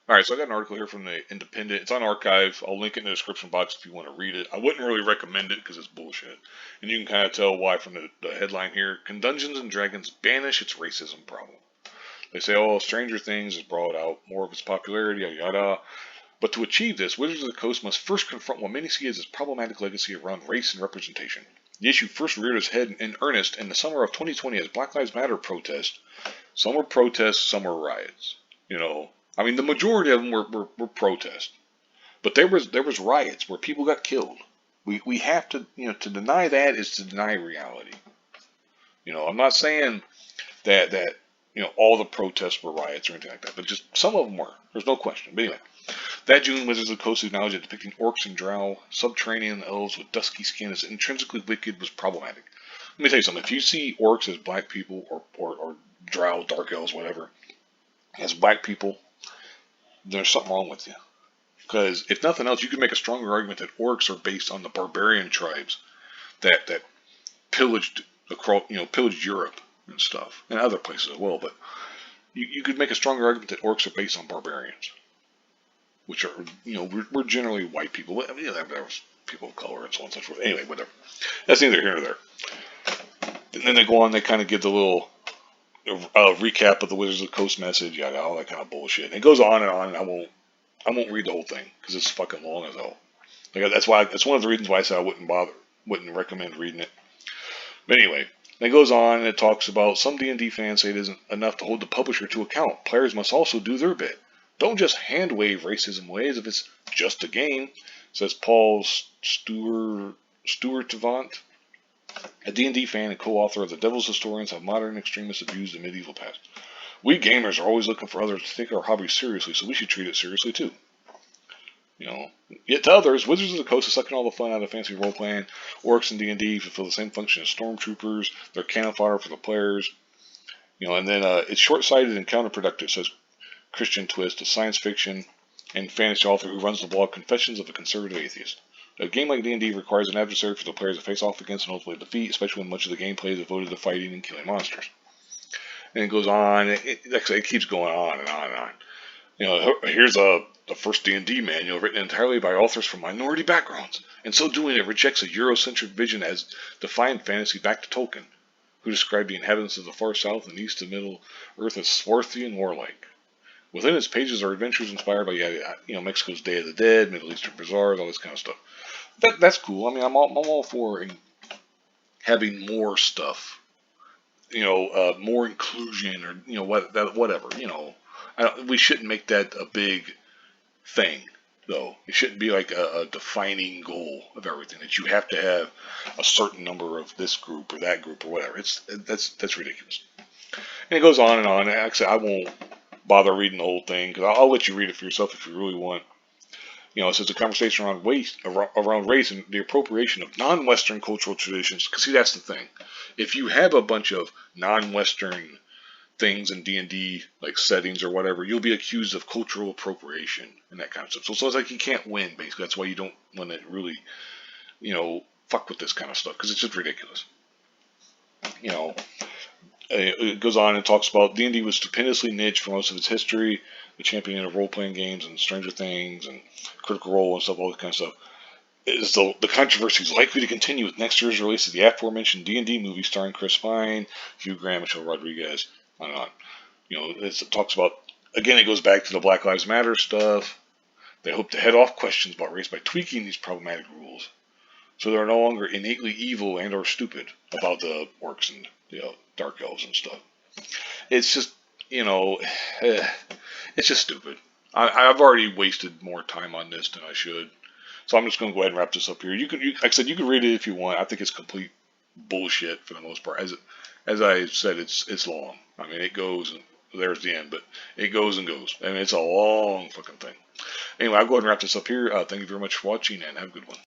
All right, so I got an article here from the Independent. It's on Archive. I'll link it in the description box if you want to read it. I wouldn't really recommend it because it's bullshit. And you can kind of tell why from the headline here. Can Dungeons and Dragons banish its racism problem? They say, oh, Stranger Things has brought out more of its popularity, yada yada. But to achieve this, Wizards of the Coast must first confront what many see as its problematic legacy around race and representation. The issue first reared its head in earnest in the summer of 2020 as Black Lives Matter protests. Some were protests, some were riots. You know, I mean, the majority of them were protests, but there was riots where people got killed. We have to, to deny that is to deny reality. I'm not saying that all the protests were riots or anything like that, but just some of them were. There's no question. But anyway, that June, Wizards of the Coast acknowledged that depicting orcs and drow, subterranean elves with dusky skin as intrinsically wicked was problematic. Let me tell you something. If you see orcs as black people or drow, dark elves, whatever, as black people, there's something wrong with you. Because if nothing else, you can make a stronger argument that orcs are based on the barbarian tribes that pillaged pillaged Europe and stuff, and other places as well. But you could make a stronger argument that orcs are based on barbarians, which are we're generally white people. I mean, there was people of color and so on and so forth. Anyway, whatever. That's neither here nor there. And then they go on. They kind of give the little recap of the Wizards of the Coast message, yeah, all that kind of bullshit. And it goes on and on. And I won't read the whole thing because it's fucking long as hell. Like, that's one of the reasons why I said I wouldn't recommend reading it. But anyway, it goes on and it talks about some D&D fans say it isn't enough to hold the publisher to account. Players must also do their bit. Don't just hand wave racism away as if it's just a game, says Paul Stewart-Avant, a D&D fan and co-author of The Devil's Historians How Modern Extremists Abuse the Medieval Past. We gamers are always looking for others to take our hobby seriously, so we should treat it seriously too. Yet to others, Wizards of the Coast is sucking all the fun out of fantasy role-playing. Orcs and D&D fulfill the same function as stormtroopers. They're cannon fodder for the players. And then it's short-sighted and counterproductive, says Christian Twist, a science fiction and fantasy author who runs the blog Confessions of a Conservative Atheist. A game like D&D requires an adversary for the players to face off against and ultimately defeat, especially when much of the gameplay is devoted to fighting and killing monsters. And it goes on. It keeps going on and on and on. Here's the first D&D manual written entirely by authors from minority backgrounds. In so doing, it rejects a Eurocentric vision as defined fantasy back to Tolkien, who described the inhabitants of the far south and east of Middle Earth as swarthy and warlike. Within its pages are adventures inspired by Mexico's Day of the Dead, Middle Eastern bazaars, all this kind of stuff. That's cool. I mean, I'm all for having more stuff. More inclusion or whatever. We shouldn't make that a big thing, though. It shouldn't be like a defining goal of everything that you have to have a certain number of this group or that group or whatever. That's ridiculous. And it goes on and on. Actually, I won't bother reading the whole thing because I'll let you read it for yourself if you really want. It says a conversation around race and the appropriation of non-Western cultural traditions. Because see, that's the thing. If you have a bunch of non-Western things in D&D, like settings or whatever, you'll be accused of cultural appropriation and that kind of stuff. So it's like you can't win, basically. That's why you don't want to really, fuck with this kind of stuff because it's just ridiculous. It goes on and talks about D&D was stupendously niche for most of its history, the champion of role-playing games and Stranger Things and Critical Role and stuff, all that kind of stuff. Is the controversy is likely to continue with next year's release of the aforementioned D&D movie starring Chris Pine, Hugh Grant, Michelle Rodriguez, on and on. It talks about, again, it goes back to the Black Lives Matter stuff. They hope to head off questions about race by tweaking these problematic rules, so they're no longer innately evil and or stupid about the orcs and dark elves and stuff. It's just, it's just stupid. I've already wasted more time on this than I should. So I'm just going to go ahead and wrap this up here. Like I said, you can read it if you want. I think it's complete bullshit for the most part. As I said, it's long. I mean, it goes and there's the end, but it goes and goes. I mean, it's a long fucking thing. Anyway, I'll go ahead and wrap this up here. Thank you very much for watching and have a good one.